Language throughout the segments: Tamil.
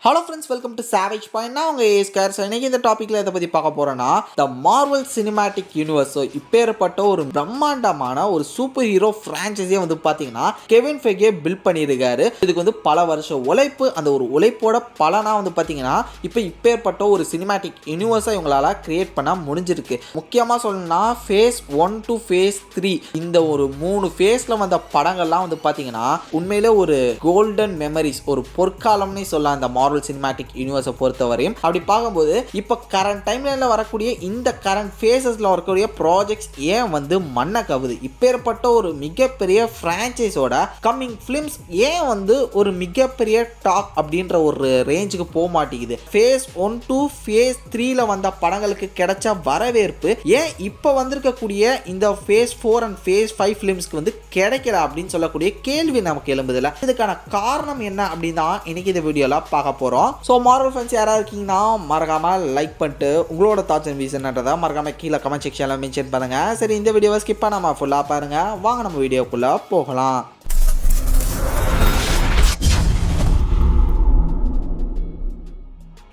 Hello friends, welcome to savage point. நான் உங்கள் ஏஸ்கார். ஸோ இன்றைக்கி இந்த டாப்பிக்கில் எதை பற்றி பார்க்க போகிறேன்னா, த மார்வல் சினிமேட்டிக் யூனிவர்ஸ். ஸோ இப்பேற்பட்ட ஒரு பிரம்மாண்டமான ஒரு சூப்பர் ஹீரோ ஃப்ரான்ச்சைஸியை வந்து பார்த்தீங்கன்னா கெவின் ஃபெகே பில்ட் பண்ணியிருக்காரு. இதுக்கு வந்து பல வருஷம் உழைப்பு, அந்த ஒரு உழைப்போட பலனாக வந்து பார்த்தீங்கன்னா இப்போ இப்பேற்பட்ட ஒரு சினிமேட்டிக் யூனிவர்ஸை இவங்களால் கிரியேட் பண்ண முடிஞ்சிருக்கு. முக்கியமாக சொல்லணும்னா ஃபேஸ் 1 to ஃபேஸ் 3 இந்த ஒரு 3 ஃபேஸில் வந்த படங்கள்லாம் வந்து பார்த்தீங்கன்னா உண்மையிலே ஒரு கோல்டன் மெமரிஸ், ஒரு பொற்காலம்னு சொல்லலாம் அந்த மார்வல் சினிமேட்டிக் யூனிவர்ஸை பொறுத்தவரையும். அப்படி பார்க்கும்போது இப்போ கரண்ட் டைம்லைன்ல வரக்கூடிய இந்த கரண்ட் ஃபேஸஸ்ல வரக்கூடிய ப்ராஜெக்ட்ஸ் ஏன் வந்து மண்ணை கவுது, இப்பேற்பட்ட ஒரு மிகப்பெரிய ஃப்ரான்ச்சைஸோட கம்மிங் ஃபிலிம்ஸ் ஏன் வந்து ஒரு மிகப்பெரிய டாக் அப்படின்ற ஒரு ரேஞ்சுக்கு போக மாட்டேங்குது. ஃபேஸ் 1 to ஃபேஸ் 3ல வந்த படங்களுக்கு கிடைச்ச வரவேற்பு ஏன் இப்போ வந்திருக்கக்கூடிய இந்த ஃபேஸ் 4 அண்ட் ஃபேஸ் 5 ஃபிலிம்ஸ்க்கு வந்து கிடைக்கல அப்படின்னு சொல்லக்கூடிய கேள்வி நமக்கு எழும்புதில்ல. இதுக்கான காரணம் என்ன அப்படின்னு தான் இன்னைக்கு இந்த வீடியோல பார்க்க போறோம். ஸோ மார்வல் ஃபேன்ஸ் யாராவது இருக்கீங்கன்னா மறக்காம லைக் பண்ணிட்டு உங்களோட தாட்ஸ் அண்ட் வியூஸ் என்னன்றதை மறக்காம கீழே கமெண்ட் செக்ஷன்ல மென்ஷன் பண்ணுங்க. சரி, இந்த வீடியோவை ஸ்கிப் பண்ணாம ஃபுல்லா பாருங்க. வாங்க நம்ம வீடியோக்குள்ள போகலாம்.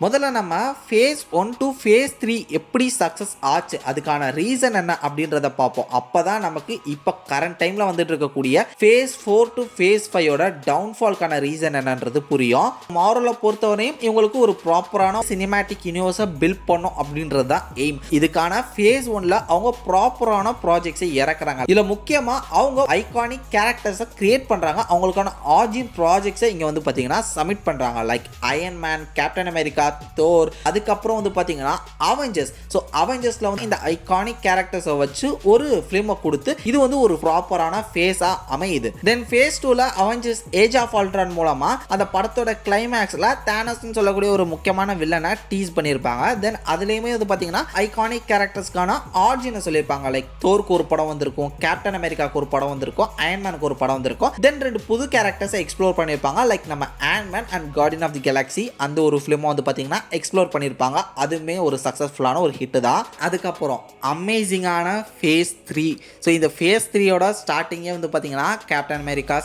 முதல்ல நம்ம ஃபேஸ் 1 to ஃபேஸ் 3 எப்படி சக்ஸஸ் ஆச்சு, அதுக்கான ரீசன் என்ன அப்படின்றத பார்ப்போம். அப்போ தான் நமக்கு இப்போ கரண்ட் டைமில் வந்துட்டு இருக்கக்கூடிய ஃபேஸ் 4 to ஃபேஸ் 5ஓட டவுன்ஃபால்க்கான ரீசன் என்னன்றது புரியும். மார்வலை பொறுத்தவரையும் இவங்களுக்கு ஒரு ப்ராப்பரான சினிமேட்டிக் யூனிவர்ஸை பில்ட் பண்ணும் அப்படின்றது தான் எய்ம். இதுக்கான ஃபேஸ் 1ல அவங்க ப்ராப்பரான ப்ராஜெக்ட்ஸை இறக்குறாங்க. இதில் முக்கியமாக அவங்க ஐகானிக் கேரக்டர்ஸை கிரியேட் பண்ணுறாங்க. அவங்களுக்கான ஆர்ஜின் ப்ராஜெக்ட்ஸை இங்கே வந்து பார்த்தீங்கன்னா சப்மிட் பண்ணுறாங்க. Like Iron Man, Captain America, Thor, அதுக்கப்புறம் வந்து பார்த்தீங்கன்னா அவெஞ்சர்ஸ். ஸோ அவெஞ்சர்ஸில் வந்து இந்த ஐகானிக் கேரக்டர்ஸை வச்சு ஒரு ஃபிலிமை கொடுத்து இது வந்து ஒரு ப்ராப்பரான ஃபேஸாக அமையுது. தென் ஃபேஸ் 2ல அவெஞ்சர்ஸ் ஏஜ் ஆஃப் அல்ட்ரான் மூலமாக அந்த படத்தோட கிளைமேக்ஸில் தானோஸ்னு சொல்லக்கூடிய ஒரு முக்கியமான வில்லனை டீஸ் பண்ணியிருப்பாங்க. தென் அதுலேயுமே வந்து பார்த்தீங்கன்னா ஐகானிக் கேரக்டர்ஸ்க்கான ஆர்ஜினை சொல்லியிருப்பாங்க. லைக் தோருக்கு ஒரு படம் வந்திருக்கும், கேப்டன் அமெரிக்காவுக்கு ஒரு படம் வந்திருக்கும், அயன்மேனுக்கு ஒரு படம் வந்திருக்கும். தென் 2 புது கேரக்டர்ஸை எக்ஸ்ப்ளோர் பண்ணியிருப்பாங்க. லைக் நம்ம Ant Man and Guardian of the Galaxy அந்த ஒரு ஃபிலிமை வந்து பார்த்தீங்கன்னா எக்ஸ்ப்ளோர் பண்ணியிருப்பாங்க. அதுவுமே ஒரு சக்ஸஸ்ஃபுல்லான ஒரு ஹிட் தான். அதுக்கப்புறம் அமேசிங்கான ஃபேஸ் 3. ஸோ இந்த ஃபேஸ் 3யோட ஸ்டார்டிங்கே வந்து பார்த்தீங்கன்னா கேப்டன் அமெரிக்கா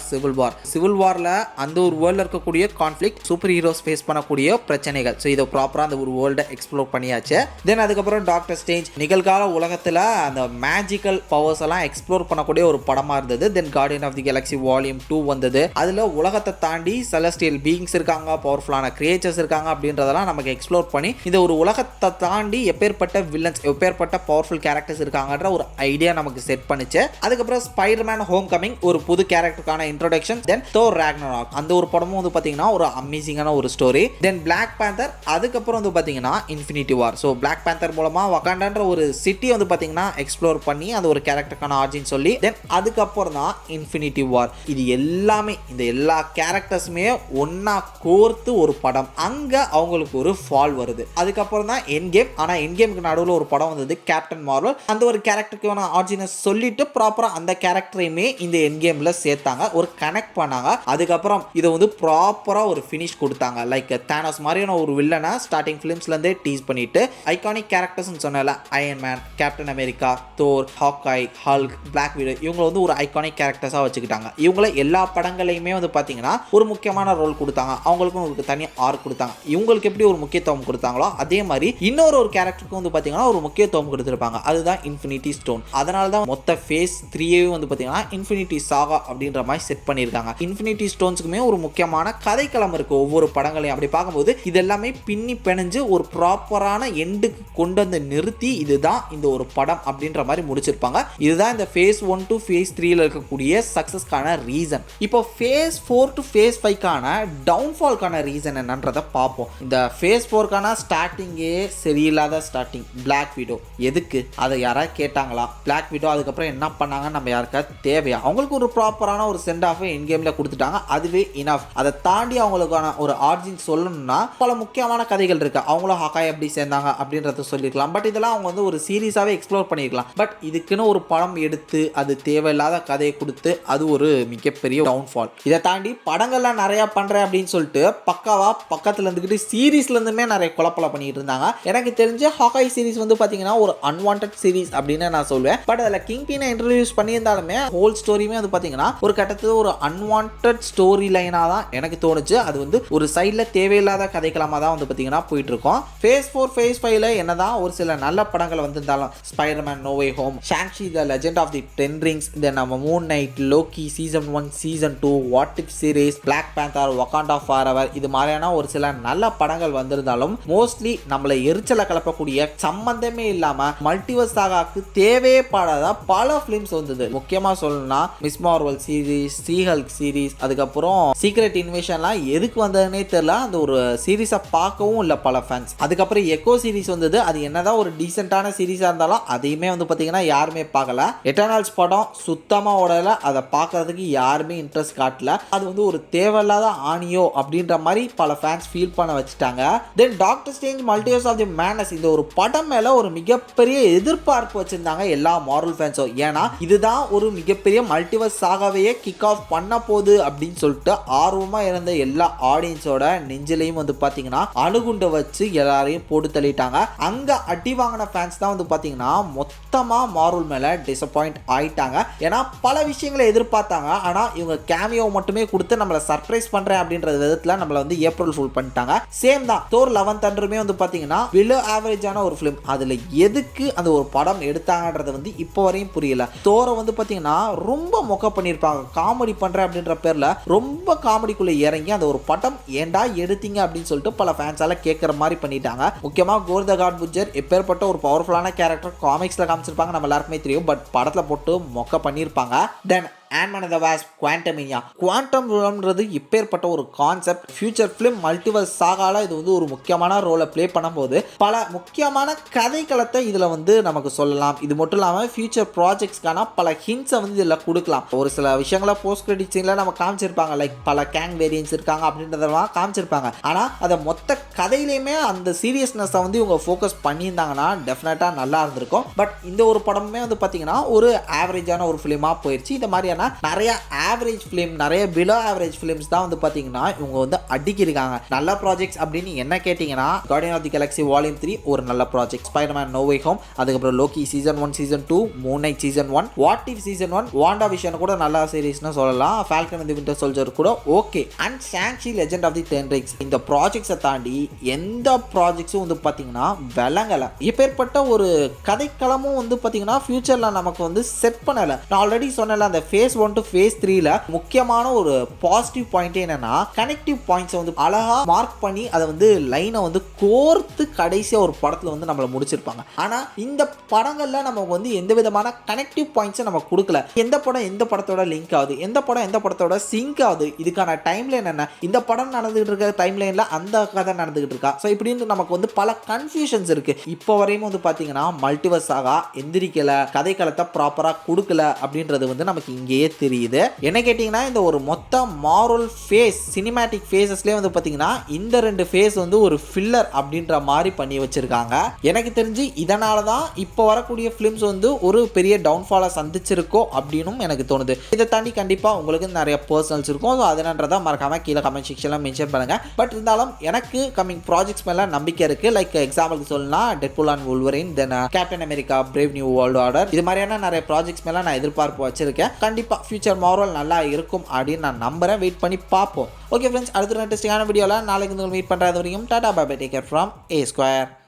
சிவில் வாரில் அந்த ஒரு வேர்ல்டில் இருக்கக்கூடிய கான்ஃப்ளிக்ட், சூப்பர் ஹீரோஸ் ஃபேஸ் பண்ணக்கூடிய பிரச்சனைகள். ஸோ இதை ப்ராப்பராக அந்த ஒரு வேர்ல்டை எக்ஸ்ப்ளோர் பண்ணியாச்சு. தென் அதுக்கப்புறம் டாக்டர் ஸ்ட்ரேஞ்ச் நிகழ்கால உலகத்தில் அந்த மேஜிக்கல் பவர்ஸ் எல்லாம் எக்ஸ்ப்ளோர் பண்ணக்கூடிய ஒரு படமாக இருந்தது. Then Guardian of the Galaxy volume 2 வந்தது. அதில் உலகத்தை தாண்டி செலஸ்டியல் பீயிங்ஸ் இருக்காங்க, பவர்ஃபுல்லான கிரியேச்சர்ஸ் இருக்காங்க அப்படின்றதெல்லாம் நமக்கு எக்ஸ்ப்ளோர் பண்ணி இந்த ஒரு உலகத்தை தாண்டி எப்பேற்பட்ட வில்லன்ஸ், எப்பேற்பட்ட பவர்ஃபுல் கேரக்டர்ஸ் இருக்காங்கன்ற ஒரு ஐடியா நமக்கு செட் பண்ணிச்சு. அதுக்கப்புறம் ஸ்பைடர்மேன் ஹோம் கமிங் ஒரு புது கேரக்டருக்கான இன்ட்ரோடக்ஷன். தென் தோர் ராக்னராக் அந்த ஒரு படமும் வந்து பார்த்தீங்கன்னா ஒரு அமேசிங்கான ஒரு ஸ்டோரி. தென் பிளாக் பேந்தர், அதுக்கப்புறம் வந்து பார்த்தீங்கன்னா இன்ஃபினிட்டி வார். ஸோ பிளாக் பேந்தர் மூலமாக வகாண்டான்ற ஒரு சிட்டி வந்து பார்த்தீங்கன்னா எக்ஸ்ப்ளோர் பண்ணி அந்த ஒரு கேரக்டருக்கான ஆர்ஜின் சொல்லி தென் அதுக்கப்புறம் தான் இன்ஃபினிட்டி வார். இது எல்லாமே இந்த எல்லா கேரக்டர்ஸுமே ஒன்னா கோர்த்து ஒரு படம். அங்கே அவங்களுக்கு ஒரு ஃபால் வருது. அதுக்கப்புறம் தான் எண்ட் கேம். ஆனால் எண்ட் கேமுக்கு நடுவில் ஒரு படம் வந்தது கேப்டன் மார்வல். அந்த ஒரு கேரக்டருக்கான ஆர்ஜினை சொல்லிட்டு ப்ராப்பராக அந்த கேரக்டரையுமே இந்த எண்ட் கேமில் சேர்த்தாங்க, ஒரு கனெக்ட் பண்ணாங்க. அதுக்கப்புறம் இதை வந்து ப்ராப்பராக ஒரு ஃபினிஷ் கொடுத்தாங்க. லைக் தானோஸ் மாதிரியான ஒரு வில்லனை ஸ்டார்டிங் ஃபிலிம்ஸ்லேருந்தே டீஸ் பண்ணிட்டு ஐகானிக் கேரக்டர்ஸ்னு சொன்னால Iron Man, Captain America, Thor, Hawkeye, Hulk, Black Widow இவங்களை வந்து ஒரு ஐகானிக் கேரக்டர்ஸாக வச்சுக்கிட்டாங்க. இவங்கள எல்லா படங்களையுமே வந்து பார்த்தீங்கன்னா ஒரு முக்கியமான ரோல் கொடுத்தாங்க. அவங்களுக்கும் ஒரு தனி ஆர்க் கொடுத்தாங்க. இவங்களுக்கு எப்படி ஒரு முக்கியத்துவம் கொடுத்தாங்களோ அதே மாதிரி இன்னொரு கேரக்டருக்கு வந்து பார்த்தீங்கன்னா ஒரு முக்கியத்துவம் கொடுத்துருப்பாங்க. அதுதான் இன்ஃபினிட்டி ஸ்டோன். அதனால தான் மொத்த ஃபேஸ் 3 வந்து பார்த்தீங்கன்னா இன்ஃபினிட்டி சாகா அப்படின்ற மாதிரி செட் பண்ணியிருக்காங்க. இன்ஃபினிட்டி ஸ்டோன்ஸுக்குமே ஒரு முக்கியமான கதைக்களம் இருக்கு ஒவ்வொரு படங்களையும். அப்படி பார்க்கும்போது இதெல்லாமே பின்னி பிணைஞ்சு ஒரு ப்ராப்பரான எண்டுக்கு கொண்டு வந்து நிறுத்தி இதுதான் இந்த ஒரு படம் அப்படின்ற மாதிரி முடிச்சிருப்பாங்க. இதுதான் இந்த ஃபேஸ் 1 to ஃபேஸ் 3ல இருக்கக்கூடிய சக்சஸ்க்கான ரீசன். இப்போ ஃபேஸ் 4 to ஃபேஸ் 5க்கான டவுன்ஃபால்க்கான ரீசன் என்னன்றதை பார்ப்போம். இந்த ஃபேஸ் 4க்கான ஸ்டார்டிங்கே சரியில்லாத ஸ்டார்டிங். பிளாக் விடோ எதுக்கு, அதை யாராவது கேட்டாங்களா? பிளாக் விடோ அதுக்கப்புறம் என்ன பண்ணாங்கன்னு நம்ம யாருக்காவது தேவையா? அவங்களுக்கு ஒரு ப்ராப்பரான ஒரு சென்ட் ஆஃப் எண்ட் கேமில் கொடுத்துட்டாங்க, அதுவே இனஃப். அதை தாண்டி அவங்களுக்கான ஒரு ஆர்ஜின் சொல்லணும்னா பல முக்கியமான கதைகள் இருக்கு. அவங்களும் ஹாக்காய் எப்படி சேர்ந்தாங்க அப்படின்றத சொல்லியிருக்கலாம். பட் இதெல்லாம் அவங்க வந்து ஒரு சீரீஸாகவே எக்ஸ்ப்ளோர் பண்ணியிருக்கலாம். பட் இதுக்குன்னு ஒரு படம் எடுத்து அது தேவையில்லாத கதையை கொடுத்து அது ஒரு மிகப்பெரிய டவுன்ஃபால். இதை தாண்டி படங்கள்லாம் நிறையா பண்ணுறேன் அப்படின்னு சொல்லிட்டு பக்காவா பக்கத்தில் இருந்துக்கிட்டு சீரீஸ்ல இருந்துமே நிறைய குழப்பல பண்ணிட்டு இருந்தாங்க. எனக்கு தெரிஞ்ச ஹாக்காய் சீரிஸ் வந்து பாத்தீங்கன்னா ஒரு அன்வான்டட் சீரிஸ் அப்படின்னு நான் சொல்லுவேன். பட் அதுல கிங் பினை இன்ட்ரோடியூஸ் பண்ணியிருந்தாலுமே ஹோல் ஸ்டோரியுமே வந்து பாத்தீங்கன்னா ஒரு கட்டத்துல ஒரு அன்வான்டட் ஸ்டோரி லைனா தான் எனக்கு தோணுச்சு. அது வந்து ஒரு சைட்ல தேவையில்லாத கதைக்களமா தான் வந்து பாத்தீங்கன்னா போயிட்டு இருக்கும். ஃபேஸ் 4 ஃபேஸ் 5ல என்னதான் ஒரு சில நல்ல படங்கள் வந்திருந்தாலும் Spiderman No Way Home, Shang Chi the Legend of the 10 rings, then நம்ம Moon Knight, Loki season 1 season 2, What If series, Black Panther, Wakanda Forever இது மாதிரியான ஒரு சில நல்ல படங்கள் வந்திருந்தாலும் மோஸ்ட்லி நம்மளை எரிச்சலை கலப்பக்கூடிய சம்பந்தமே இல்லாம மல்டிவர்ஸ் சாகாக்கு தேவைப்படாத பல ஃபிலிம்ஸ் வந்தது. முக்கியமா சொல்லணும்னா மிஸ் மார்வல் சீரிஸ், சீஹல்க் சீரிஸ், அதுக்கப்புறம் சீக்ரெட் இன்வேஷன்லாம் எதுக்கு வந்ததுன்னே தெரியல. அந்த ஒரு சீரிஸை பார்க்கவும் இல்லை பல ஃபேன்ஸ். அதுக்கப்புறம் எக்கோ சீரிஸ் வந்தது. அது என்னதான் ஒரு டீசென்டான சீரிஸாக இருந்தாலும் அதையுமே வந்து பார்த்தீங்கன்னா யாருமே பார்க்கல. எட்டர்னல்ஸ் படம் சுத்தமாக ஓடல. அதை பார்க்கறதுக்கு யாருமே இன்ட்ரெஸ்ட் காட்டல. அது வந்து ஒரு தேவையில்லாத ஆணியோ அப்படின்ற மாதிரி பல ஃபேன்ஸ் ஃபீல் பண்ண வச்சுட்டாங்க. Then Doctor Strange Multiverse of the Madness இந்த ஒரு படம் மேல ஒரு மிகப்பெரிய எதிர்பார்ப்பு வச்சிருந்தாங்க எல்லா மார்வல் ஃபேன்ஸும். ஏன்னா இதுதான் ஒரு மிகப்பெரிய மல்டிவர்ஸ் சாகாவையே கிக் ஆஃப் பண்ண போகுது அப்படின்னு சொல்லிட்டு ஆர்வமா இருந்த எல்லா ஆடியன்ஸோட நெஞ்சிலையும் வந்து பாத்தீங்கன்னா அணுகுண்டை வச்சு எல்லாரையும் போட்டு தள்ளிட்டாங்க. அங்க அடி வாங்கின ஃபேன்ஸ் தான் வந்து பாத்தீங்கன்னா மொத்தமா மார்வல் மேல டிசப்பாயிண்ட் ஆயிட்டாங்க. ஏன்னா பல விஷயங்களை எதிர்பார்த்தாங்க. ஆனா இவங்க கேமியோ மட்டுமே கொடுத்து நம்மளை சர்ப்ரைஸ் பண்றேன் அப்படின்ற விதத்துல நம்மள வந்து ஏப்ரல் ஃபுல் பண்ணிட்டாங்க. சேம் தான் தோர் 11 தண்டருமே வந்து பாத்தீங்கன்னா பிலோ ஆவரேஜான ஒரு ஃபிலிம். அதுல எதுக்கு அந்த ஒரு படம் எடுத்தாங்கன்றது வந்து இப்போ வரையும் புரியல. தோரை வந்து பாத்தீங்கன்னா ரொம்ப மொக்க பண்ணியிருப்பாங்க. காமெடி பண்றேன் அப்படின்ற பேர்ல ரொம்ப காமெடிக்குள்ள இறங்கி அந்த ஒரு படம் ஏண்டா எடுத்தீங்க அப்படின்னு சொல்லிட்டு பல ஃபேன்ஸால கேட்கற மாதிரி பண்ணிட்டாங்க. முக்கியமா கோர் த காட் புட்ஜர் எப்பேற்பட்ட ஒரு பவர்ஃபுல்லான கேரக்டர் காமிக்ஸ்ல காமிச்சிருப்பாங்க, நம்ம எல்லாருக்குமே தெரியும். பட் படத்துல போட்டு மொக்க பண்ணியிருப்பாங்க. Then Antman and the Wasp Quantumania. Quantum ரோல்ன்றது இப்பேற்பட்ட ஒரு கான்செப்ட். ஃபியூச்சர் ஃபிலிம் மல்டிவர்ஸ் சாகால இது வந்து ஒரு முக்கியமான ரோலை ப்ளே பண்ணும்போது பல முக்கியமான கதைக்களத்தை இதில் வந்து நமக்கு சொல்லலாம். இது மட்டும் இல்லாமல் ஃபியூச்சர் ப்ராஜெக்ட்ஸ்க்கான பல ஹிண்ட்ஸை வந்து இதில் கொடுக்கலாம். ஒரு சில விஷயங்களை போஸ்ட் கிரெடிட் சீனில் நம்ம காமிச்சிருப்பாங்க. லைக் பல கேங் வேரியன்ஸ் இருக்காங்க அப்படின்றதெல்லாம் காமிச்சிருப்பாங்க. ஆனால் அதை மொத்த கதையிலையுமே அந்த சீரியஸ்னஸை வந்து இவங்க ஃபோக்கஸ் பண்ணியிருந்தாங்கன்னா டெஃபினட்டாக நல்லா இருந்திருக்கும். பட் இந்த ஒரு படமே வந்து பார்த்தீங்கன்னா ஒரு ஆவரேஜான ஒரு ஃபிலிமாக போயிடுச்சு. இந்த மாதிரியான நிறைய ஆவரேஜ் ஃபிலிம், நிறைய பிலோ ஆவரேஜ் ஃபிலிம்ஸ் தான் வந்து பாத்தீங்கன்னா இவங்க வந்து அடிக்கிருக்காங்க. நல்ல ப்ராஜெக்ட்ஸ் அப்படின்னு என்ன கேட்டீங்கன்னா Guardian of the Galaxy volume 3 ஒரு நல்ல project, Spiderman No Way Home, அதுக்கப்புறம் Loki season 1 season 2, Moon Knight season 1, What If season 1, WandaVision கூட நல்ல சீரிஸ்னு சொல்லலாம். Falcon and the Winter Soldier கூட okay. And Shang Chi Legend of the 10 rings இந்த ப்ராஜெக்ட்ஸை தாண்டி எந்த ப்ராஜெக்ட்ஸும் வந்து பாத்தீங்கன்னா விளங்கல. இப்பேற்பட்ட ஒரு கதைக்களமும் வந்து பாத்தீங்கன்னா ஃபியூச்சர்ல நமக்கு வந்து செட் பண்ணல. நான் ஆல்ரெடி சொன்னல அந்த ஃபேஸ் 1 to phase 3ல முக்கியமான ஒரு பாசிட்டிவ் பாயிண்ட் என்னன்னா கனெக்டிவ் பாயிண்ட்ஸ் வந்து அழகா மார்க் பண்ணி அதை வந்து லைனை வந்து கோர்த்து கடைசியா ஒரு படத்துல வந்து நம்மள முடிச்சிருப்பாங்க. ஆனா இந்த படங்கள்ல நமக்கு வந்து எந்த விதமான கனெக்டிவ் பாயிண்ட்ஸை நம்ம கொடுக்கல. எந்த படம் எந்த படத்தோட லிங்க் ஆகுது, எந்த படம் எந்த படத்தோட சிங்க் ஆகுது, இதுக்கான டைம் லைன் என்ன, இந்த படம் நடந்துகிட்டு இருக்க டைம் லைன்ல அந்த கதை நடந்துகிட்டு இருக்கா, ஸோ இப்படின்னு நமக்கு வந்து பல கன்ஃபியூஷன்ஸ் இருக்கு. இப்போ வரையும் வந்து பாத்தீங்கன்னா மல்டிவர்ஸ் ஆகா எந்திரிக்கல, கதைக்களத்தை ப்ராப்பரா கொடுக்கல அப்படின்றது வந்து நமக்கு இங்கேயே தெரியுது. என்ன கேட்டீங்கன்னா இந்த ஒரு மொத்த மார்வல் ஃபேஸ் சினிமேட்டிக் ஃபேஸஸ்லயே வந்து பாத்தீங்கன்னா இந்த 2 ஃபேஸ் வந்து ஒரு ஃபில்லர் அப்படின்ற மாதிரி பண்ணி வச்சிருக்காங்க. எனக்கு தெரிஞ்சு இதனால தான் இப்போ வரக்கூடிய ஃபிலிம்ஸ் வந்து ஒரு பெரிய டவுன்ஃபாலை சந்திச்சிருக்கோ அப்படின்னும் எனக்கு தோணுது. இதை தாண்டி கண்டிப்பா உங்களுக்கு நிறைய பர்சனல்ஸ் இருக்கும். ஸோ அதனால மறக்காம கீழே கமெண்ட் செக்ஷன்ல மென்ஷன் பண்ணுங்க. பட் இருந்தாலும் எனக்கு கமிங் ப்ராஜெக்ட்ஸ் மேல நம்பிக்கை இருக்கு. லைக் எக்ஸாம்பிளுக்கு சொல்லலாம் Deadpool and Wolverine, then Captain America, Brave New World Order, இது மாதிரியான நிறைய ப்ராஜெக்ட்ஸ் மேல நான் எதிர்பார்ப்பு வச்சிருக்கேன். கண்டிப்பா ஃபியூச்சர் மார்வல் நல்லா இருக்கும் அப்படின்னு நான் நம்புறேன். வெயிட் பண்ணி பார்ப்போம். ஓகே ஃப்ரெண்ட்ஸ், அடுத்த இன்ட்ரெஸ்டிங்கான வீடியோவில் நாளைக்கு மீட் பண்ணுறது வரைக்கும் tata bye bye, take care from A Square.